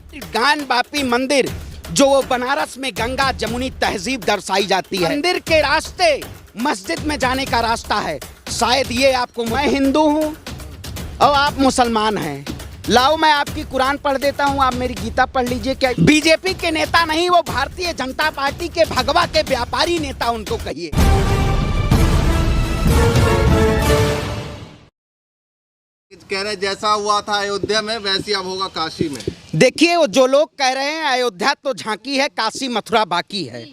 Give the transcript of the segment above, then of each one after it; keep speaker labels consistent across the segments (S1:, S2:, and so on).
S1: ज्ञानवापी मंदिर जो वो बनारस में गंगा जमुनी तहजीब दर्शाई जाती है, मंदिर के रास्ते मस्जिद में जाने का रास्ता है। शायद ये आपको, मैं हिंदू हूँ और आप मुसलमान हैं, लाओ मैं आपकी कुरान पढ़ देता हूँ, आप मेरी गीता पढ़ लीजिए। क्या बीजेपी के नेता नहीं, वो भारतीय जनता पार्टी के भगवा के व्यापारी नेता उनको कहिए।
S2: कह रहे जैसा हुआ था अयोध्या में वैसी अब होगा काशी में।
S1: देखिए, वो जो लोग कह रहे हैं अयोध्या तो झांकी है, काशी मथुरा बाकी है,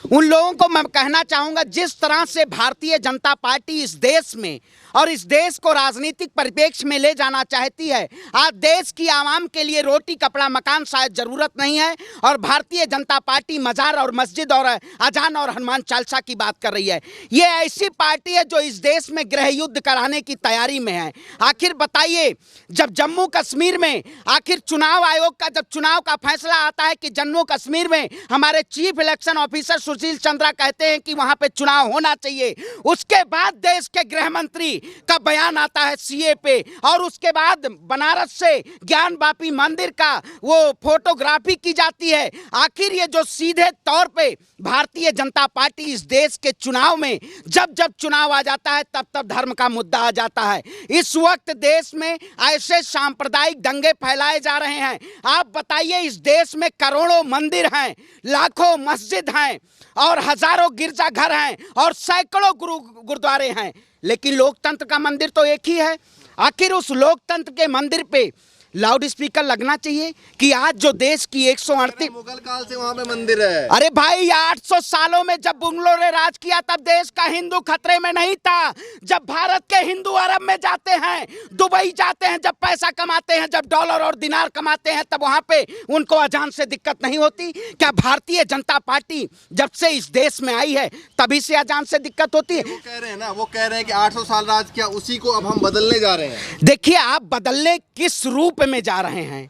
S1: उन लोगों को मैं कहना चाहूंगा, जिस तरह से भारतीय जनता पार्टी इस देश में और इस देश को राजनीतिक परिप्रेक्ष्य में ले जाना चाहती है, आज देश की आवाम के लिए रोटी कपड़ा मकान शायद जरूरत नहीं है, और भारतीय जनता पार्टी मजार और मस्जिद और अजान और हनुमान चालीसा की बात कर रही है। ये ऐसी पार्टी है जो इस देश में गृह युद्ध कराने की तैयारी में है। आखिर बताइए, जब जम्मू कश्मीर में आखिर चुनाव आयोग का जब चुनाव का फैसला आता है कि जम्मू कश्मीर में हमारे chief election officer Sushil Chandra कहते हैं कि वहां पे चुनाव होना चाहिए, उसके बाद देश के गृह मंत्री का बयान आता है सीए पे, और उसके बाद बनारस से ज्ञानवापी मंदिर का वो फोटोग्राफी की जाती है। आखिर ये जो सीधे तौर पे भारतीय जनता पार्टी इस देश के चुनाव में जब जब चुनाव आ जाता है तब तब धर्म का मुद्दा आ जाता है। इस वक्त देश में ऐसे सांप्रदायिक दंगे फैलाए जा रहे हैं। आप बताइए, इस देश में करोड़ों मंदिर हैं, लाखों मस्जिद हैं और हजारों गिरजाघर हैं और सैकड़ों गुरुद्वारे हैं, लेकिन लोकतंत्र का मंदिर तो एक ही है। आखिर उस लोकतंत्र के मंदिर पे लाउड स्पीकर लगना चाहिए कि आज जो देश की 138
S2: मुगल काल से वहां पे मंदिर है।
S1: अरे भाई, 800 सालों में जब मुगलों ने राज किया तब देश का हिंदू खतरे में नहीं था। जब भारत के हिंदू अरब में जाते हैं, दुबई जाते हैं, जब पैसा कमाते हैं, जब डॉलर और दिनार कमाते हैं, तब वहां पे उनको अजान से दिक्कत नहीं होती। क्या भारतीय जनता पार्टी जब से इस देश में आई है तभी से अजान से दिक्कत होती है?
S2: वो कह रहे हैं ना, वो कह रहे हैं कि 800 साल राज किया, उसी को अब हम बदलने जा रहे हैं।
S1: देखिए, आप बदलने किस रूप में जा रहे हैं?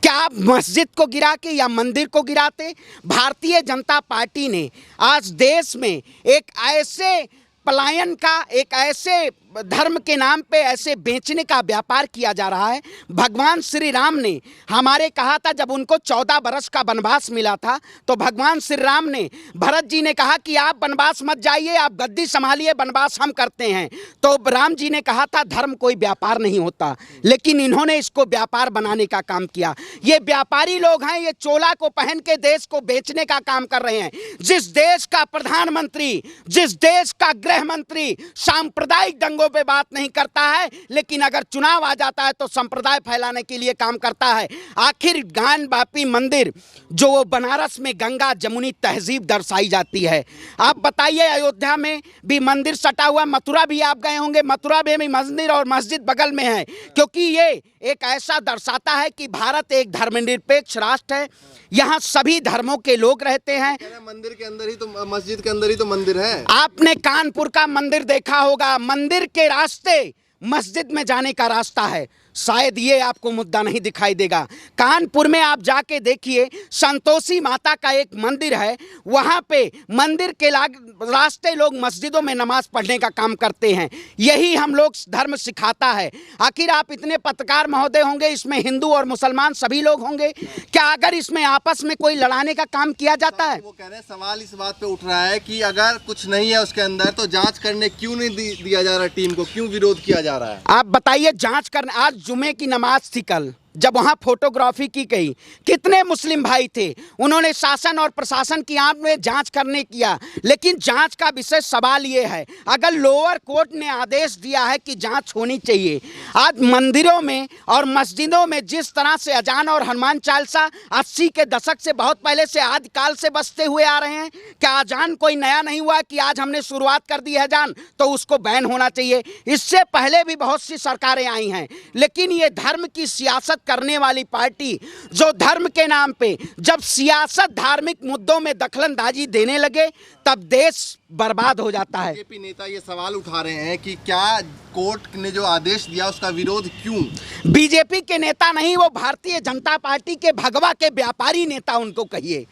S1: क्या आप मस्जिद को गिरा के या मंदिर को गिराते? भारतीय जनता पार्टी ने आज देश में एक ऐसे पलायन का, एक ऐसे धर्म के नाम पे ऐसे बेचने का व्यापार किया जा रहा है। भगवान श्री राम ने हमारे कहा था, जब उनको 14 बरस का वनवास मिला था तो भगवान श्री राम ने, भरत जी ने कहा कि आप वनवास मत जाइए, आप गद्दी संभालिए, वनवास हम करते हैं। तो राम जी ने कहा था धर्म कोई व्यापार नहीं होता, लेकिन इन्होंने इसको व्यापार बनाने का काम किया। ये व्यापारी लोग हैं, ये चोला को पहन के देश को बेचने का काम कर रहे हैं। जिस देश का प्रधानमंत्री, जिस देश का गृह मंत्री सांप्रदायिक दंगों पे बात नहीं करता है, लेकिन अगर चुनाव आ जाता है तो संप्रदाय फैलाने के लिए काम करता है। आखिर ज्ञानवापी मंदिर जो वो बनारस में गंगा जमुनी तहजीब दर्शाई जाती है, आप बताइए, अयोध्या में भी मंदिर सटा हुआ, मथुरा भी आप गए होंगे, मथुरा में भी मंदिर और मस्जिद बगल में है, क्योंकि ये एक ऐसा दर्शाता है कि भारत एक धर्मनिरपेक्ष राष्ट्र है, यहाँ सभी धर्मों के लोग रहते हैं।
S2: मंदिर के अंदर ही तो, मस्जिद के अंदर ही तो मंदिर है।
S1: आपने कानपुर का मंदिर देखा होगा, मंदिर के रास्ते मस्जिद में जाने का रास्ता है। शायद ये आपको मुद्दा नहीं दिखाई देगा। कानपुर में आप जाके देखिए, संतोषी माता का एक मंदिर है, वहाँ पे मंदिर के रास्ते लोग मस्जिदों में नमाज पढ़ने का काम करते हैं। यही हम लोग धर्म सिखाता है। आखिर आप इतने पत्रकार महोदय होंगे, इसमें हिंदू और मुसलमान सभी लोग होंगे, क्या अगर इसमें आपस में कोई लड़ाने का काम किया जाता है?
S2: वो कह रहे हैं, सवाल इस बात पे उठ रहा है कि अगर कुछ नहीं है उसके अंदर तो जाँच करने क्यों नहीं दिया जा रहा, टीम को क्यों विरोध किया जा रहा है?
S1: आप बताइए, जाँच करने, आज जुमे की नमाज थी कल, जब वहाँ फोटोग्राफी की गई, कितने मुस्लिम भाई थे, उन्होंने शासन और प्रशासन की आंख में जांच करने किया, लेकिन जांच का विषय सवाल ये है, अगर लोअर कोर्ट ने आदेश दिया है कि जांच होनी चाहिए, आज मंदिरों में और मस्जिदों में जिस तरह से अजान और हनुमान चालीसा 80 के दशक से, बहुत पहले से, आदिकाल से बजते हुए आ रहे हैं, क्या अजान कोई नया नहीं हुआ कि आज हमने शुरुआत कर दी है अजान तो उसको बैन होना चाहिए? इससे पहले भी बहुत सी सरकारें आई हैं, लेकिन ये धर्म की सियासत करने वाली पार्टी जो धर्म के नाम पे जब सियासत धार्मिक मुद्दों में दखलंदाजी देने लगे तब देश बर्बाद हो जाता है।
S2: बीजेपी नेता ये सवाल उठा रहे हैं कि क्या कोर्ट ने जो आदेश दिया उसका विरोध क्यों?
S1: बीजेपी के नेता नहीं, वो भारतीय जनता पार्टी के भगवा के व्यापारी नेता उनको कहिए,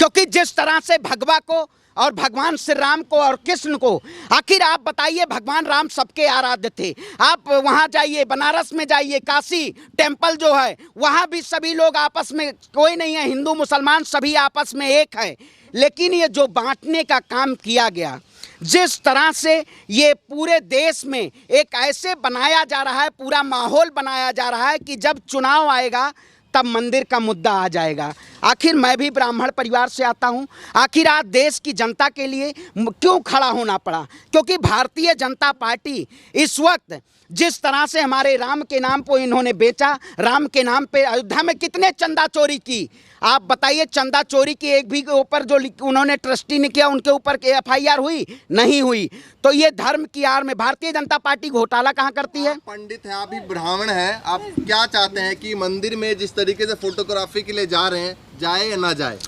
S1: क्योंकि जिस तरह से भगवा को और भगवान श्री राम को और कृष्ण को। आखिर आप बताइए, भगवान राम सबके आराध्य थे। आप वहाँ जाइए, बनारस में जाइए, काशी टेम्पल जो है वहाँ भी सभी लोग आपस में, कोई नहीं है हिंदू मुसलमान, सभी आपस में एक है। लेकिन ये जो बांटने का काम किया गया, जिस तरह से ये पूरे देश में एक ऐसे बनाया जा रहा है, पूरा माहौल बनाया जा रहा है कि जब चुनाव आएगा तब मंदिर का मुद्दा आ जाएगा। आखिर मैं भी ब्राह्मण परिवार से आता हूँ, आखिर आज देश की जनता के लिए क्यों खड़ा होना पड़ा? क्योंकि भारतीय जनता पार्टी इस वक्त जिस तरह से हमारे राम के नाम को इन्होंने बेचा, राम के नाम पे अयोध्या में कितने चंदा चोरी की, आप बताइए। चंदा चोरी की एक भी के ऊपर जो उन्होंने ट्रस्टी ने किया उनके ऊपर FIR हुई? नहीं हुई। तो ये धर्म की आड़ में भारतीय जनता पार्टी घोटाला कहाँ करती है?
S2: पंडित है, आप भी ब्राह्मण हैं, आप क्या चाहते हैं कि मंदिर में जिस तरीके से फोटोग्राफी के लिए जा रहे हैं, जाए या ना जाए?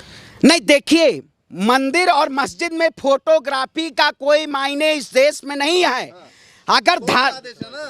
S1: नहीं, देखिए, मंदिर और मस्जिद में फोटोग्राफी का कोई मायने इस देश में नहीं है। अगर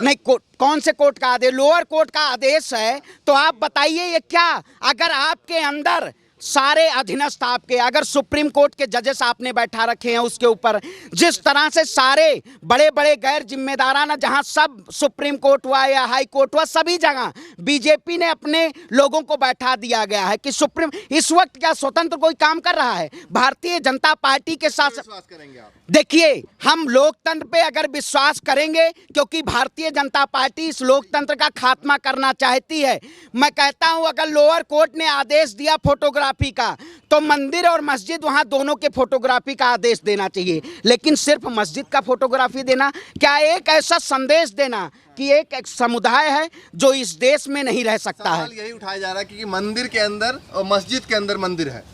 S1: नहीं, कौन से कोर्ट का आदेश? लोअर कोर्ट का आदेश है। तो आप बताइए ये क्या, अगर आपके अंदर सारे अधीनस्थ आपके, अगर सुप्रीम कोर्ट के जजेस आपने बैठा रखे हैं उसके ऊपर, जिस तरह से सारे बड़े बड़े गैर जिम्मेदाराना, जहां सब सुप्रीम कोर्ट हुआ या हाई कोर्ट हुआ, सभी जगह बीजेपी ने अपने लोगों को बैठा दिया गया है कि सुप्रीम, इस वक्त क्या स्वतंत्र कोई काम कर रहा है? भारतीय जनता पार्टी के साथ
S2: विश्वास करेंगे आप?
S1: देखिए, हम लोकतंत्र पे अगर विश्वास करेंगे, क्योंकि भारतीय जनता पार्टी इस लोकतंत्र का खात्मा करना चाहती है। मैं कहता हूं, अगर लोअर कोर्ट ने आदेश दिया फोटोग्राफी का, तो मंदिर और मस्जिद, वहां दोनों के फोटोग्राफी का आदेश देना चाहिए। लेकिन सिर्फ मस्जिद का फोटोग्राफी देना, क्या एक ऐसा संदेश देना कि एक समुदाय है जो इस देश में नहीं रह सकता है?
S2: यही उठाया जा रहा है कि मंदिर के अंदर और मस्जिद के अंदर मंदिर है।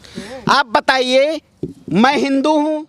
S1: आप बताइए, मैं हिंदू हूं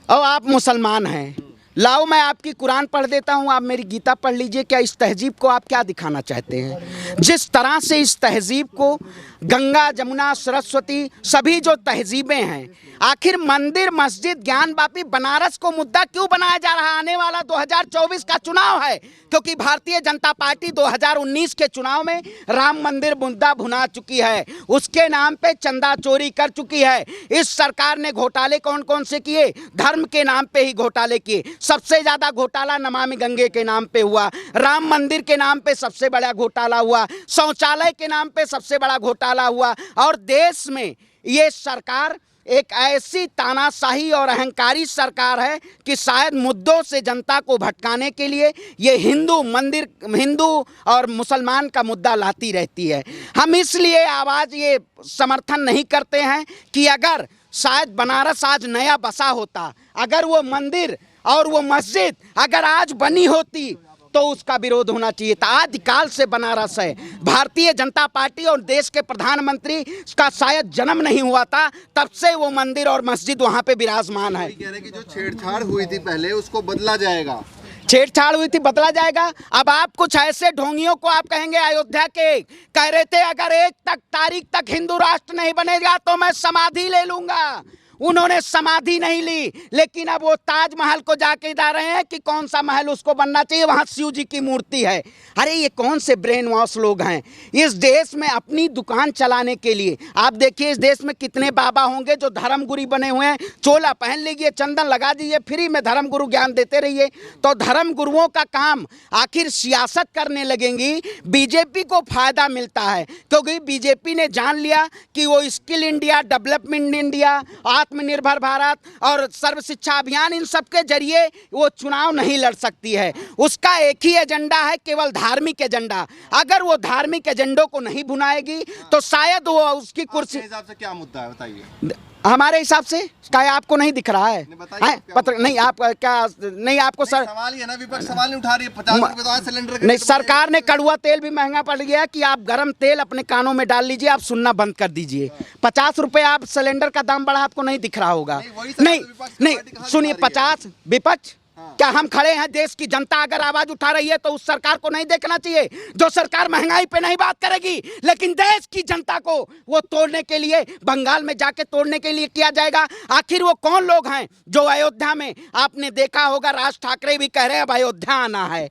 S1: और आप मुसलमान हैं, लाओ मैं आपकी कुरान पढ़ देता हूँ, आप मेरी गीता पढ़ लीजिए। क्या इस तहजीब को आप क्या दिखाना चाहते हैं? जिस तरह से इस तहजीब को गंगा, जमुना, सरस्वती, सभी जो तहजीबें हैं, आखिर मंदिर, मस्जिद, ज्ञान वापी, बनारस को मुद्दा क्यों बनाया जा रहा है? आने वाला 2024 का चुनाव है, क्योंकि भारतीय जनता पार्टी 2019 के चुनाव में राम मंदिर मुद्दा भुना चुकी है, उसके नाम पे चंदा चोरी कर चुकी है। इस सरकार ने घोटाले कौन कौन से किए? धर्म के नाम पे ही घोटाले किए। सबसे ज्यादा घोटाला नमामि गंगे के नाम पे हुआ, राम मंदिर के नाम पे सबसे बड़ा घोटाला हुआ, शौचालय के नाम पे सबसे बड़ा घोटाला हुआ। और देश में ये सरकार एक ऐसी तानाशाही और अहंकारी सरकार है कि शायद मुद्दों से जनता को भटकाने के लिए ये हिंदू मंदिर, हिंदू और मुसलमान का मुद्दा लाती रहती है। हम इसलिए आवाज़ ये समर्थन नहीं करते हैं कि अगर शायद बनारस आज नया बसा होता, अगर वो मंदिर और वो मस्जिद अगर आज बनी होती, तो उसका विरोध होना चाहिए था। आदिकाल से बनारस है। भारतीय जनता पार्टी और देश के प्रधानमंत्री का शायद जन्म नहीं हुआ था, तब से वो मंदिर और मस्जिद वहाँ पे विराजमान है।
S2: कह रहे हैं कि जो छेड़छाड़ हुई थी पहले, उसको बदला जाएगा।
S1: छेड़छाड़ हुई थी, बदला जाएगा। अब आप कुछ ऐसे ढोंगियों को आप कहेंगे, अयोध्या के कह रहे थे अगर 1 तारीख तक हिंदू राष्ट्र नहीं बनेगा तो मैं समाधि ले लूंगा। उन्होंने समाधि नहीं ली, लेकिन अब वो ताजमहल को जाके जा रहे हैं कि कौन सा महल उसको बनना चाहिए, वहाँ शिव जी की मूर्ति है। अरे ये कौन से ब्रेन वॉश लोग हैं? इस देश में अपनी दुकान चलाने के लिए आप देखिए, इस देश में कितने बाबा होंगे जो धर्मगुरु बने हुए हैं। चोला पहन लीजिए, चंदन लगा दीजिए, फ्री में धर्मगुरु ज्ञान देते रहिए। तो धर्मगुरुओं का काम आखिर सियासत करने लगेंगी, बीजेपी को फायदा मिलता है, क्योंकि बीजेपी ने जान लिया कि वो स्किल इंडिया, डेवलपमेंट इंडिया, आत्मनिर्भर भारत और सर्व शिक्षा अभियान, इन सब के जरिए वो चुनाव नहीं लड़ सकती है। उसका एक ही एजेंडा है, केवल धार्मिक एजेंडा। अगर वो धार्मिक एजेंडों को नहीं भुनाएगी तो शायद वो उसकी कुर्सी।
S2: हिसाब से क्या मुद्दा है बताइए?
S1: हमारे हिसाब से क्या आपको नहीं दिख रहा है? पत्र नहीं, आप क्या नहीं, आपको सर
S2: सवाल ही है ना, विपक्ष सवाल नहीं उठा रही है। 50 रुपए तो आज सिलेंडर
S1: नहीं, सरकार ने कड़वा तेल भी महंगा पड़ गया कि आप गर्म तेल अपने कानों में डाल लीजिए, आप सुनना बंद कर दीजिए। 50 रुपए आप सिलेंडर का दाम बढ़ा, आपको नहीं दिख रहा होगा। नहीं सुनिए, 50 विपक्ष क्या हम खड़े हैं? देश की जनता अगर आवाज उठा रही है तो उस सरकार को नहीं देखना चाहिए? जो सरकार महंगाई पे नहीं बात करेगी, लेकिन देश की जनता को वो तोड़ने के लिए, बंगाल में जाके तोड़ने के लिए किया जाएगा। आखिर वो कौन लोग हैं जो अयोध्या में, आपने देखा होगा राज ठाकरे भी कह रहे हैं अब अयोध्या आना है।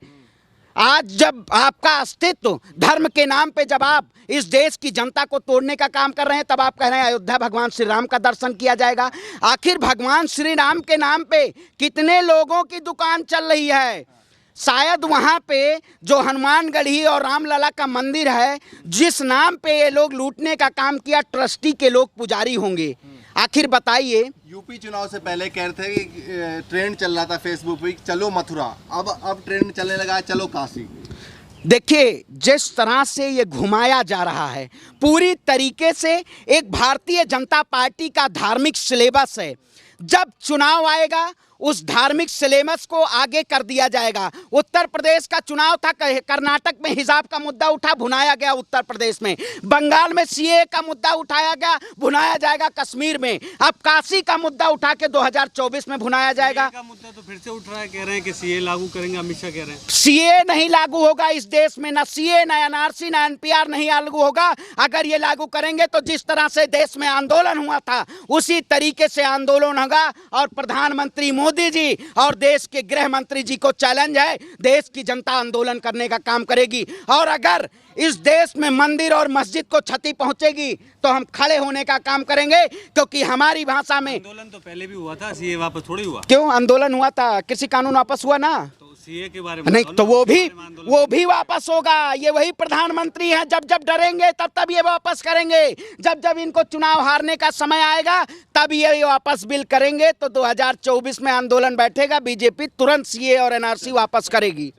S1: आज जब आपका अस्तित्व धर्म के नाम पे जब आप इस देश की जनता को तोड़ने का काम कर रहे हैं, तब आप कह रहे हैं अयोध्या भगवान श्री राम का दर्शन किया जाएगा। आखिर भगवान श्री राम के नाम पे कितने लोगों की दुकान चल रही है? शायद वहाँ पे जो हनुमानगढ़ी और रामलला का मंदिर है, जिस नाम पे ये लोग लूटने का काम किया, ट्रस्टी के लोग पुजारी होंगे। आखिर बताइए।
S2: यूपी चुनाव से पहले कह रहे थे कि ट्रेंड चल रहा था फेसबुक पे, चलो मथुरा, अब ट्रेंड चलने लगा है चलो काशी।
S1: देखिए, जिस तरह से ये घुमाया जा रहा है, पूरी तरीके से एक भारतीय जनता पार्टी का धार्मिक सिलेबस है। जब चुनाव आएगा उस धार्मिक सिलेबस को आगे कर दिया जाएगा। उत्तर प्रदेश का चुनाव था, कर्नाटक में हिजाब का मुद्दा उठा, भुनाया गया उत्तर प्रदेश में। बंगाल में सीए का मुद्दा उठाया गया, भुनाया जाएगा कश्मीर में। अब काशी का मुद्दा उठा के 2024 में भुनाया जाएगा।
S3: का मुद्दा तो फिर से उठ रहा है, कह रहे हैं कि सीए लागू करेंगे, अमित शाह कह रहे हैं।
S1: सीए नहीं लागू होगा इस देश में, ना सीए, ना एनआरसी, ना एनपीआर नहीं लागू होगा। अगर ये लागू करेंगे तो जिस तरह से देश में आंदोलन हुआ था उसी तरीके से आंदोलन होगा। और प्रधानमंत्री मोदी जी और देश के गृह मंत्री जी को चैलेंज है, देश की जनता आंदोलन करने का काम करेगी। और अगर इस देश में मंदिर और मस्जिद को क्षति पहुंचेगी तो हम खड़े होने का काम करेंगे, क्योंकि हमारी भाषा में
S3: आंदोलन तो पहले भी हुआ था, सीए वापस थोड़ी हुआ।
S1: क्यों आंदोलन हुआ था? कृषि कानून वापस हुआ ना,
S3: तो सीए के बारे में
S1: नहीं तो वो भी वापस होगा। ये वही प्रधानमंत्री हैं, जब जब डरेंगे तब तब ये वापस करेंगे। जब जब इनको चुनाव हारने का समय आएगा तब ये वापस बिल करेंगे। तो 2024 में आंदोलन बैठेगा, बीजेपी तुरंत सीए और एनआरसी वापस करेगी।